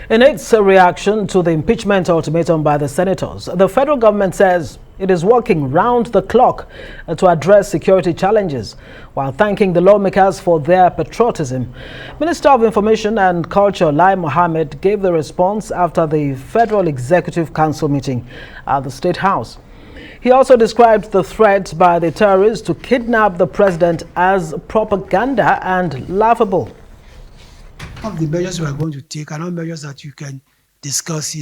In its reaction to the impeachment ultimatum by the senators, the federal government says it is working round the clock to address security challenges, while thanking the lawmakers for their patriotism. Minister of Information and Culture Lai Mohammed gave the response after the Federal Executive Council meeting at the State House. He also described the threat by the terrorists to kidnap the president as propaganda and laughable. Of the measures we are going to take are not measures that you can discuss,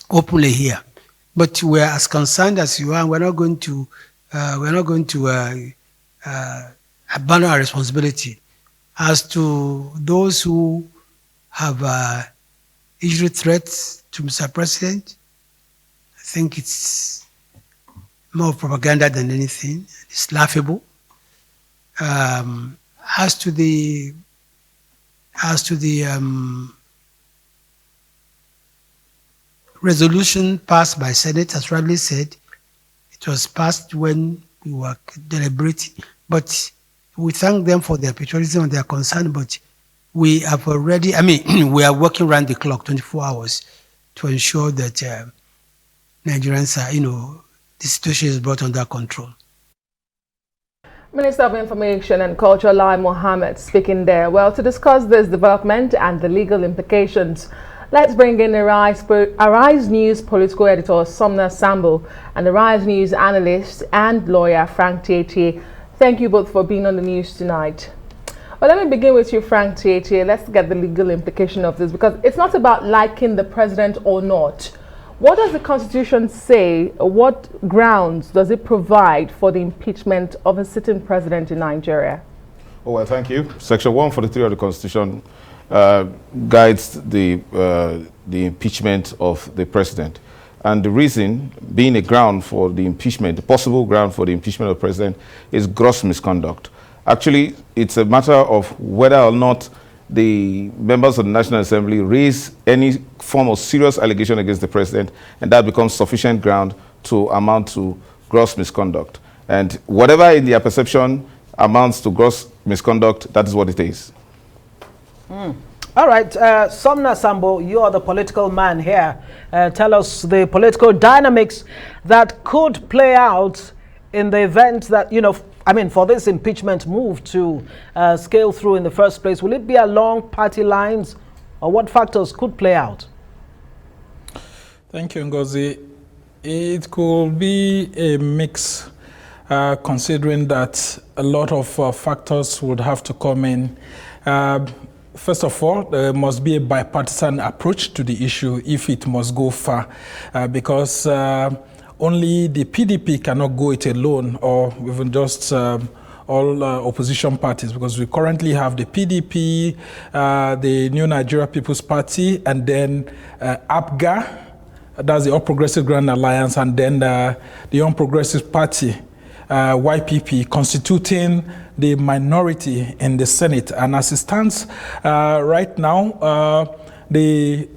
openly here. But we are as concerned as you are. We're not going to abandon our responsibility. As to those who have issued threats to Mr. President, I think it's more propaganda than anything. It's laughable. As to the resolution passed by Senate, as rightly said, it was passed when we were deliberating. But we thank them for their patriotism and their concern, but we have already, we are working around the clock, 24 hours, to ensure that Nigerians are, the situation is brought under control. Minister of Information and Culture Lai Mohammed speaking there. Well, to discuss this development and the legal implications, let's bring in Arise News political editor Sumner Sambo and Arise News analyst and lawyer Frank Tietie. Thank you both for being on the news tonight. Well, let me begin with you, Frank Tietie. Let's get the legal implication of this, because it's not about liking the president or not. What does the Constitution say? What grounds does it provide for the impeachment of a sitting president in Nigeria? Oh, well, thank you. Section 143 of the Constitution guides the impeachment of the president. And the reason being a ground for the impeachment, the possible ground for the impeachment of the president, is gross misconduct. Actually, it's a matter of whether or not the members of the National Assembly raise any form of serious allegation against the president, and that becomes sufficient ground to amount to gross misconduct. And whatever in their perception amounts to gross misconduct, that is what it is. All right, Sumner Sambo, you are the political man here. Tell us the political dynamics that could play out in the event that, for this impeachment move to scale through in the first place. Will it be along party lines, or what factors could play out? Thank you, Ngozi. It could be a mix, considering that a lot of factors would have to come in. First of all, there must be a bipartisan approach to the issue if it must go far, because only the PDP cannot go it alone, or even just all opposition parties, because we currently have the PDP, the New Nigeria People's Party, and then APGA, that's the All Progressive Grand Alliance, and then the Young Progressive Party, YPP, constituting the minority in the Senate. And as it stands right now, the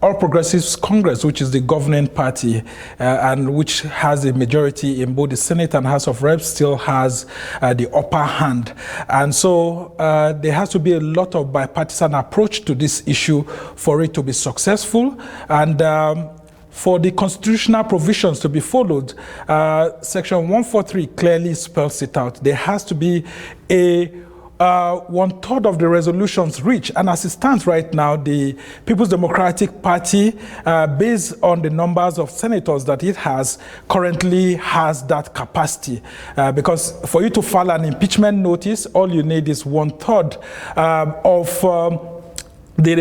All Progressives Congress, which is the governing party and which has a majority in both the Senate and House of Reps, still has the upper hand. And so there has to be a lot of bipartisan approach to this issue for it to be successful. And for the constitutional provisions to be followed, Section 143 clearly spells it out. There has to be a 1/3 of the resolutions reached. And as it stands right now, the People's Democratic Party, based on the numbers of senators that it has, currently has that capacity. Because for you to file an impeachment notice, all you need is 1/3 of the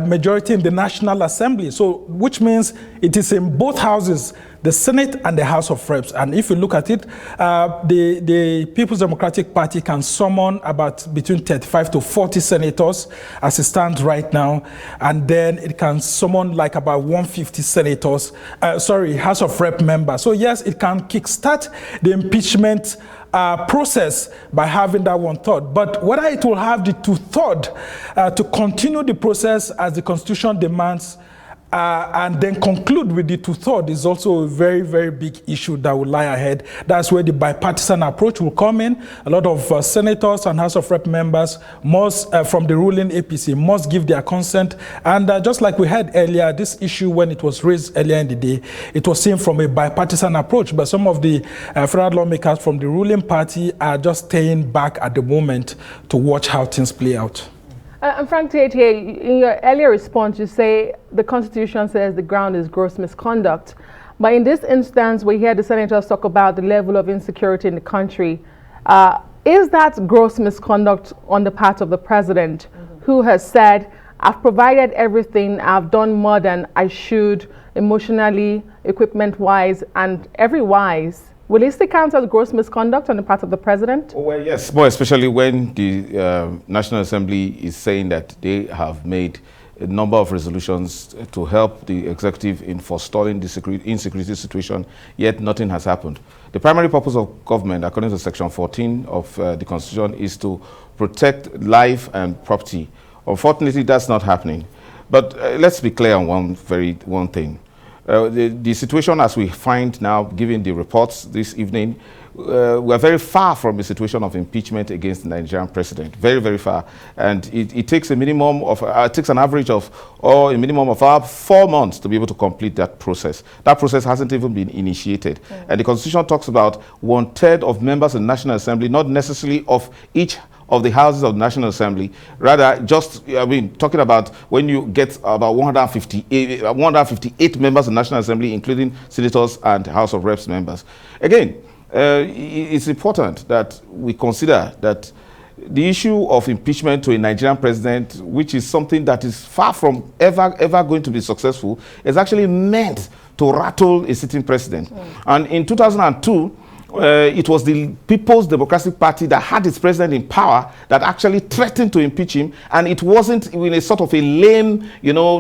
majority in the National Assembly. So, which means it is in both houses, the Senate and the House of Reps. And if you look at it, the People's Democratic Party can summon about between 35 to 40 senators as it stands right now. And then it can summon like about 150 senators, House of Rep members. So yes, it can kickstart the impeachment process by having that 1/3. But whether it will have the 2/3 to continue the process as the Constitution demands, and then conclude with the two-thirds is also a very, very big issue that will lie ahead. That's where the bipartisan approach will come in. A lot of senators and House of Rep members must, from the ruling APC, must give their consent. And just like we had earlier, this issue, when it was raised earlier in the day, it was seen from a bipartisan approach. But some of the federal lawmakers from the ruling party are just staying back at the moment to watch how things play out. And Frank Tietie, in your earlier response, you say the Constitution says the ground is gross misconduct. But in this instance, we hear the senators talk about the level of insecurity in the country. Is that gross misconduct on the part of the president, who has said, I've provided everything, I've done more than I should, emotionally, equipment-wise, and every-wise? Will it still count as gross misconduct on the part of the president? Well, yes, more especially when the National Assembly is saying that they have made a number of resolutions to help the executive in forestalling the insecurity situation, yet nothing has happened. The primary purpose of government, according to Section 14 of the Constitution, is to protect life and property. Unfortunately, that's not happening. But let's be clear on one thing. The situation as we find now, given the reports this evening, we're very far from a situation of impeachment against the Nigerian president. Very, very far. And it takes a minimum of, it takes an average of, or a minimum of 4 months to be able to complete that process. That process hasn't even been initiated. And the Constitution talks about 1/3 of members of the National Assembly, not necessarily of each of the houses of the National Assembly, rather just, talking about when you get about 158 members of the National Assembly, including senators and House of Reps members. Again, it's important that we consider that the issue of impeachment to a Nigerian president, which is something that is far from ever going to be successful, is actually meant to rattle a sitting president. And in 2002, it was the People's Democratic Party that had its president in power that actually threatened to impeach him, and it wasn't in a sort of a lame,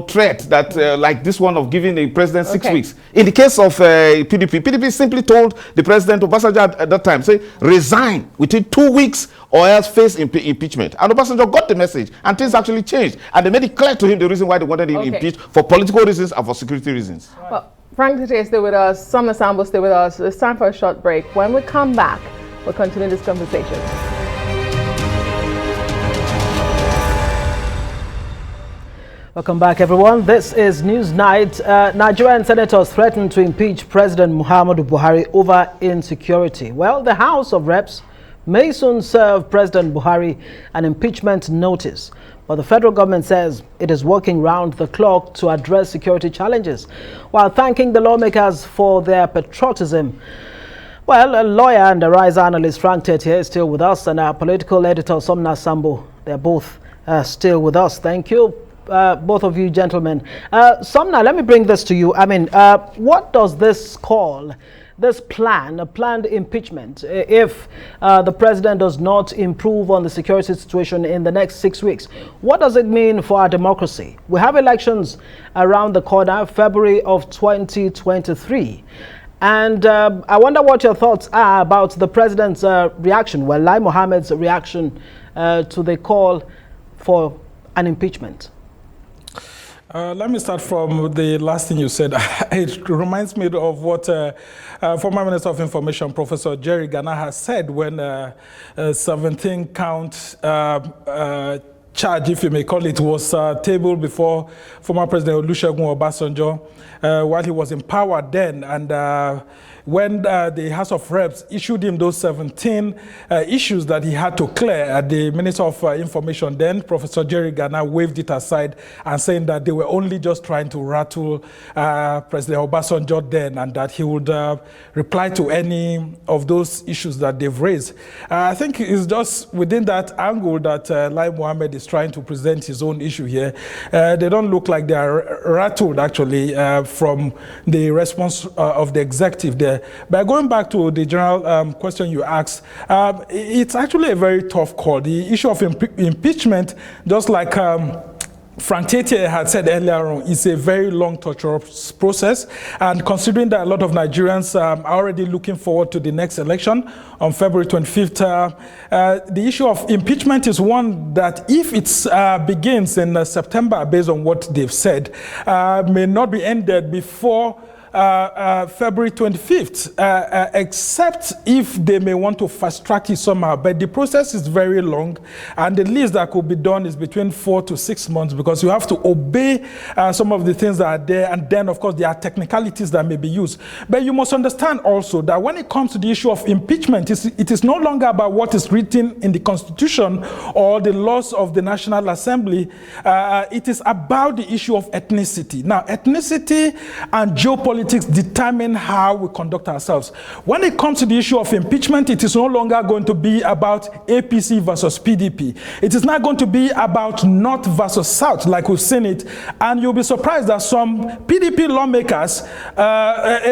threat that like this one of giving the president 6 weeks. In the case of PDP simply told the president, Obasanjo at that time, say, resign within 2 weeks or else face impeachment. And Obasanjo got the message, and things actually changed, and they made it clear to him the reason why they wanted him impeached, for political reasons and for security reasons. Well, Frank Tietie, stay with us. Sumner Sambo, stay with us. It's time for a short break. When we come back, we'll continue this conversation. Welcome back, everyone. This is News Night. Nigerian senators threaten to impeach President Muhammadu Buhari over insecurity. Well, the House of Reps may soon serve President Buhari an impeachment notice, but the federal government says it is working round the clock to address security challenges, while thanking the lawmakers for their patriotism. Well, a lawyer and a Arise analyst, Frank Tietie, is still with us, and our political editor, Sumner Sambo. They're both still with us. Thank you, both of you gentlemen. Sumner, let me bring this to you. What does this call? This plan, a planned impeachment, if the president does not improve on the security situation in the next 6 weeks, what does it mean for our democracy? We have elections around the corner, February of 2023. And I wonder what your thoughts are about the president's reaction, well, Lai Mohammed's reaction to the call for an impeachment. Let me start from the last thing you said. It reminds me of what former Minister of Information, Professor Jerry Gana, has said when 17-count charge, if you may call it, was tabled before former President Olusegun Obasanjo while he was in power then. And when the House of Reps issued him those 17 issues that he had to clear, the Minister of Information then, Professor Jerry Gana, waved it aside and saying that they were only just trying to rattle President Obasanjo then, and that he would reply to any of those issues that they've raised. I think it's just within that angle that Lai Mohammed is trying to present his own issue here. They don't look like they are rattled, actually, from the response of the executive there. But going back to the general question you asked, it's actually a very tough call. The issue of impeachment, just like Frank Tietie had said earlier on, it's a very long, torturous process. And considering that a lot of Nigerians are already looking forward to the next election on February 25th, the issue of impeachment is one that, if it begins in September, based on what they've said, may not be ended before February 25th, except if they may want to fast track it somehow. But the process is very long, and the least that could be done is between 4 to 6 months, because you have to obey some of the things that are there, and then, of course, there are technicalities that may be used. But you must understand also that when it comes to the issue of impeachment, it is no longer about what is written in the Constitution or the laws of the National Assembly. It is about the issue of ethnicity. Now, ethnicity and geopolitics determine how we conduct ourselves. When it comes to the issue of impeachment, it is no longer going to be about APC versus PDP. It is not going to be about North versus South, like we've seen it. And you'll be surprised that some PDP lawmakers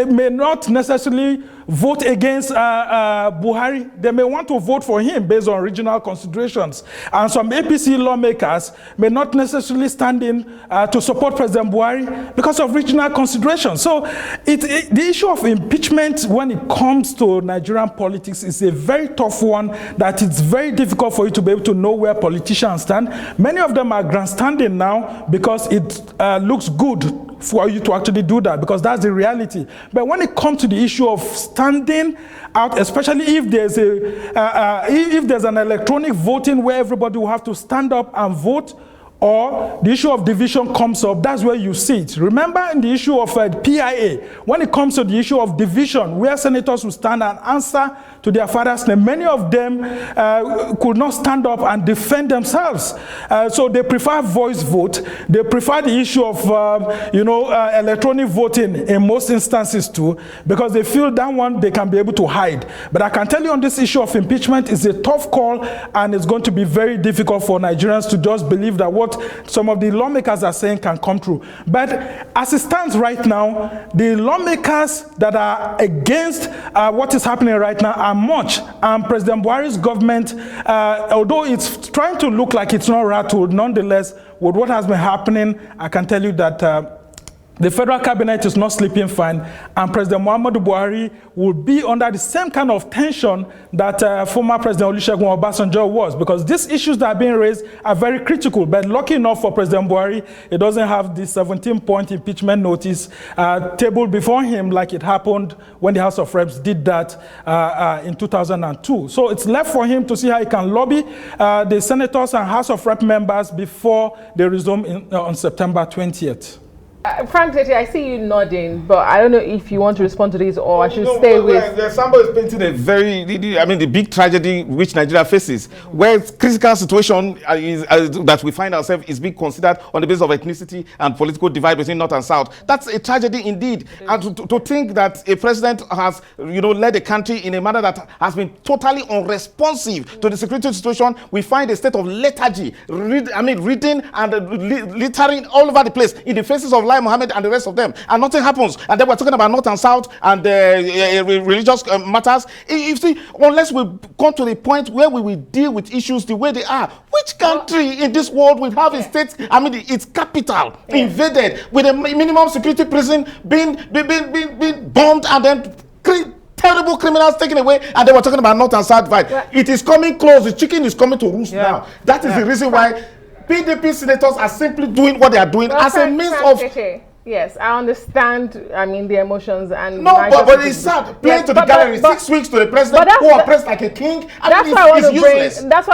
may not necessarily vote against Buhari. They may want to vote for him based on regional considerations. And some APC lawmakers may not necessarily stand in to support President Buhari because of regional considerations. So the issue of impeachment, when it comes to Nigerian politics, is a very tough one that it's very difficult for you to be able to know where politicians stand. Many of them are grandstanding now because it looks good for you to actually do that, because that's the reality. But when it comes to the issue of standing out, especially if there's if there's an electronic voting where everybody will have to stand up and vote, or the issue of division comes up, that's where you see it. Remember in the issue of PIA, when it comes to the issue of division, where senators will stand and answer to their father's name, many of them could not stand up and defend themselves. So they prefer voice vote. They prefer the issue of, electronic voting in most instances too, because they feel that one they can be able to hide. But I can tell you on this issue of impeachment, it's a tough call, and it's going to be very difficult for Nigerians to just believe that what some of the lawmakers are saying can come true. But as it stands right now, the lawmakers that are against what is happening right now are much. And President Buhari's government, although it's trying to look like it's not rattled, nonetheless, with what has been happening, I can tell you that the federal cabinet is not sleeping fine, and President Muhammadu Buhari will be under the same kind of tension that former President Olusegun Obasanjo was, because these issues that are being raised are very critical. But lucky enough for President Buhari, he doesn't have the 17-point impeachment notice tabled before him like it happened when the House of Reps did that in 2002. So it's left for him to see how he can lobby the senators and House of Rep members before they resume on September 20th. Frank Tietie, I see you nodding, but I don't know if you want to respond to this or I should stay with... Sambo is painting a very, the big tragedy which Nigeria faces, where critical situation that we find ourselves is being considered on the basis of ethnicity and political divide between North and South. That's a tragedy indeed. And to think that a president has, led the country in a manner that has been totally unresponsive to the security situation, we find a state of lethargy, reading and littering all over the place in the faces of Muhammad and the rest of them, and nothing happens. And then we're talking about North and South and religious matters. You see, unless we come to the point where we will deal with issues the way they are, which country in this world will have a state, its capital invaded with a minimum security prison being bombed and then terrible criminals taken away, and they were talking about North and South divide. It is coming close. The chicken is coming to roost now. That is the reason why PDP senators are simply doing what they are doing as a means of... Yes, I understand, the emotions and... No, but it's sad. Playing to the gallery, 6 weeks to the president who oppressed like a king. That's why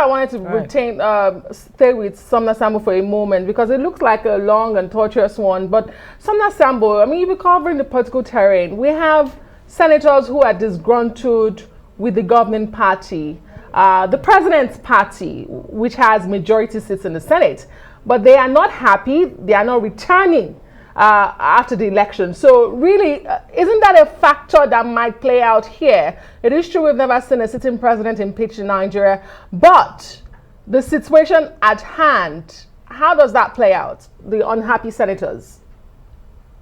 I wanted to stay with Sumner Sambo for a moment, because it looks like a long and torturous one. But Sumner Sambo, you'll be covering the political terrain. We have senators who are disgruntled with the governing party. The president's party, which has majority seats in the Senate, but they are not happy. They are not returning after the election. So really, isn't that a factor that might play out here? It is true we've never seen a sitting president impeached in Nigeria, but the situation at hand, how does that play out? The unhappy senators.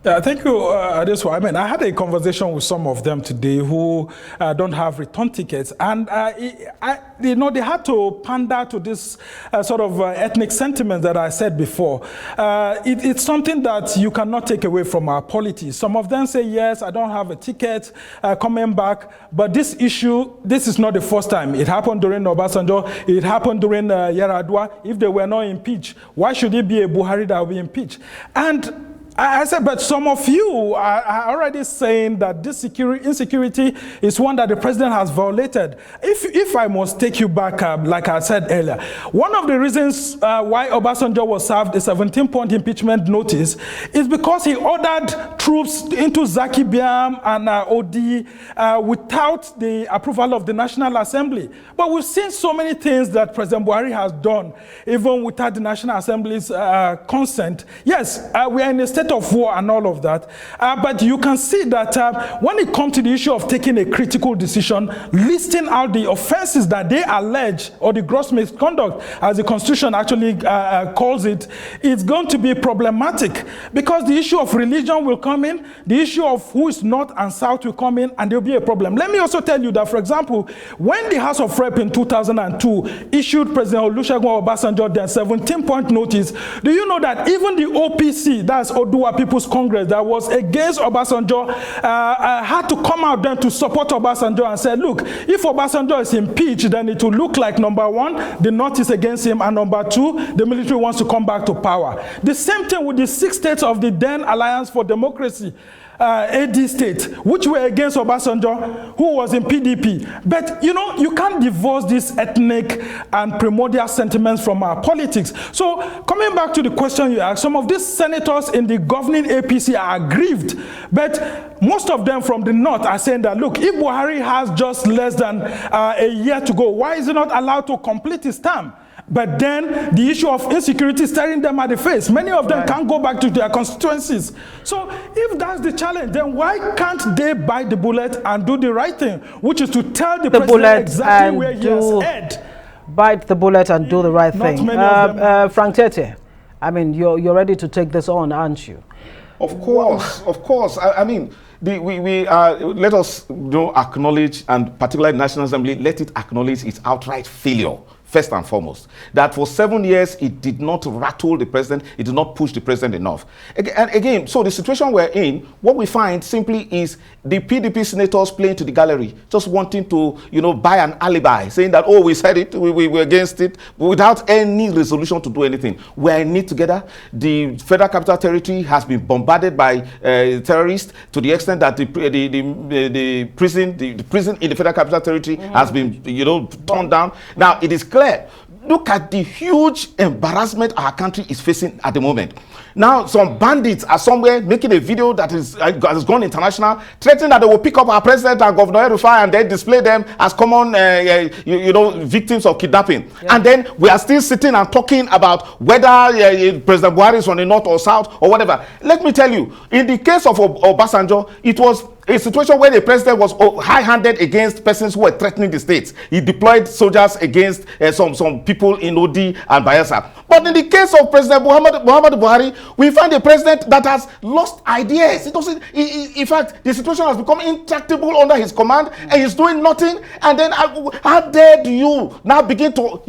Yeah, thank you, Adesu. I mean, I had a conversation with some of them today who don't have return tickets, and they had to pander to this sort of ethnic sentiment that I said before. It's something that you cannot take away from our polity. Some of them say, yes, I don't have a ticket coming back, but this issue, this is not the first time. It happened during Obasanjo, it happened during Yar'Adua. If they were not impeached, why should it be a Buhari that will be impeached? And I said, but some of you are already saying that this insecurity is one that the president has violated. If I must take you back, like I said earlier, one of the reasons why Obasanjo was served a 17-point impeachment notice is because he ordered troops into Zaki Biam and OD without the approval of the National Assembly. But we've seen so many things that President Buhari has done, even without the National Assembly's consent. Yes, we are in a state of war and all of that, but you can see that when it comes to the issue of taking a critical decision, listing out the offenses that they allege, or the gross misconduct, as the Constitution actually calls it, it's going to be problematic, because the issue of religion will come in, the issue of who is North and South will come in, and there'll be a problem. Let me also tell you that, for example, when the House of Rep in 2002 issued President Olusegun Obasanjo their 17-point notice, do you know that even the OPC, that's Oduwa People's Congress, that was against Obasanjo, had to come out then to support Obasanjo and say, look, if Obasanjo is impeached, then it will look like, number one, the North is against him, and number two, the military wants to come back to power. The same thing with the 6 states of the then Alliance for Democracy, AD state, which were against Obasanjo, who was in PDP. But, you know, you can't divorce these ethnic and primordial sentiments from our politics. So, coming back to the question you asked, some of these senators in the governing APC are aggrieved, but most of them from the North are saying that, look, if Buhari has just less than a year to go, why is he not allowed to complete his term? But then the issue of insecurity is staring them at the face. Many of them can't go back to their constituencies. So if that's the challenge, then why can't they bite the bullet and do the right thing, which is to tell the president exactly where he has head? Bite the bullet and do the right thing. Frank Tietie, I mean, you're ready to take this on, aren't you? Of course, of course. I mean, let us acknowledge, and particularly the National Assembly, let it acknowledge its outright failure. First and foremost, that for 7 years it did not rattle the president, it did not push the president enough. And again, so the situation we're in, what we find simply is the PDP senators playing to the gallery, just wanting to, buy an alibi, saying that, oh, we said it, we were against it, without any resolution to do anything. We're in it together. The Federal Capital Territory has been bombarded by terrorists to the extent that the prison in the Federal Capital Territory has been, torn down. Now, it is clear. Look at the huge embarrassment our country is facing at the moment. Now, some bandits are somewhere making a video that has gone international, threatening that they will pick up our president and Governor El-Rufai and then display them as common, victims of kidnapping. Yeah. And then we are still sitting and talking about whether President Buhari is from the north or south or whatever. Let me tell you, in the case of Obasanjo, it was a situation where the president was high-handed against persons who were threatening the states. He deployed soldiers against some people in OD and Bayelsa. But in the case of President Muhammadu Buhari, we find a president that has lost ideas. In fact, the situation has become intractable under his command, and he's doing nothing. And then, how dare you now begin to,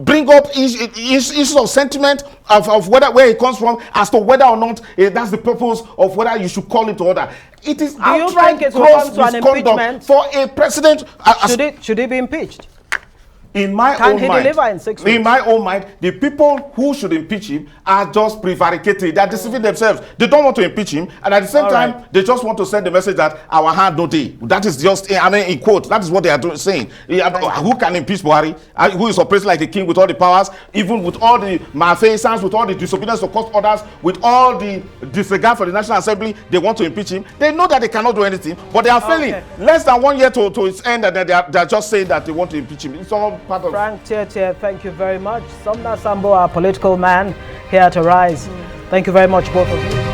bring up issues of sentiment of where he comes from, as to whether or not that's the purpose of whether you should call him to order. It is outright gross misconduct for a president. Should he be impeached? In my own mind, the people who should impeach him are just prevaricating. They are deceiving themselves. They don't want to impeach him, and at the same time, they just want to send the message that our hand no day. That is just, in quote, that is what they are saying. Who can impeach Buhari? Who is operating like a king with all the powers, even with all the malfeasance, with all the disobedience to court orders, with all the disregard for the National Assembly? They want to impeach him. They know that they cannot do anything, but they are failing. Less than 1 year to its end, and they are just saying that they want to impeach him. It's all part of Frank Tietie, thank you very much. Sumner Sambo, our political man here at Arise. Thank you very much, both of you.